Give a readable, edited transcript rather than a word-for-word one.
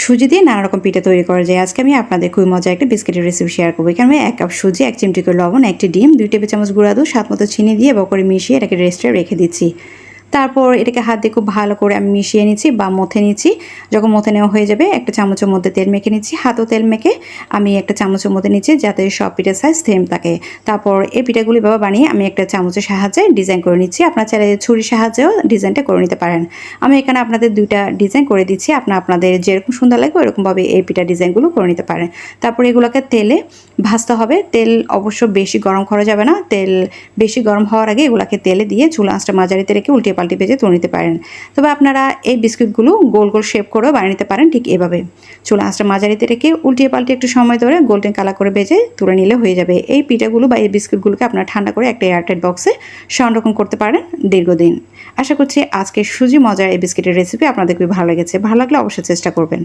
সুজি দিয়ে নানা রকম পিঠা তৈরি করা যায়। আজকে আমি আপনাদের খুবই মজার একটা বিস্কিটের রেসিপি শেয়ার করবো। এখানে আমি 1 কাপ সুজি, 1 চিমটি করে লবণ, 1টি ডিম, 2 টেবিল চামচ গুঁড়া দুধ, স্বাদ মতো চিনি দিয়ে করে মিশিয়ে এটাকে রেস্টে রেখে দিচ্ছি। তারপর এটাকে হাত দিয়ে খুব ভালো করে আমি মিশিয়ে নিচ্ছি বা মথে নিচ্ছি। যখন মথে নেওয়া হয়ে যাবে একটা চামচের মধ্যে তেল মেখে নিচ্ছি। হাতেও তেল মেখে আমি একটা চামচের মধ্যে নিচ্ছি যাতে সব পিঠার সাইজ সেম থাকে। তারপর এই পিঠাগুলি এভাবে বানিয়ে আমি একটা চামচের সাহায্যে ডিজাইন করে নিচ্ছি। আপনারা চাইলে ছুরির সাহায্যেও ডিজাইনটা করে নিতে পারেন। আমি এখানে আপনাদের 2টা ডিজাইন করে দিচ্ছি। আপনাদের যেরকম সুন্দর লাগবে ওরকমভাবে এই পিঠার ডিজাইনগুলো করে নিতে পারেন। তারপর এগুলোকে তেলে ভাজতে হবে। তেল অবশ্য বেশি গরম করা যাবে না। তেল বেশি গরম হওয়ার আগে এগুলোকে তেলে দিয়ে চুলা আঁচটা মাঝারিতে রেখে উল্টে পাল্টে ভেজে তুলে নিতে পারেন। তবে আপনারা এই বিস্কুটগুলো গোল গোল শেপ করেও বানিয়ে নিতে পারেন ঠিক এভাবে। চুলা আঁচটা মাঝারিতে রেখে উল্টিয়ে পাল্টে একটু সময় ধরে গোল্ডেন কালার করে ভেজে তুলে নিলে হয়ে যাবে। এই পিঠাগুলো বা এই বিস্কুটগুলোকে আপনারা ঠান্ডা করে একটা এয়ারটাইট বক্সে সংরক্ষণ করতে পারেন দীর্ঘদিন। আশা করছি আজকের সুজি মজার এই বিস্কিটের রেসিপি আপনাদের খুবই ভালো লেগেছে। ভালো লাগলে অবশ্যই চেষ্টা করবেন।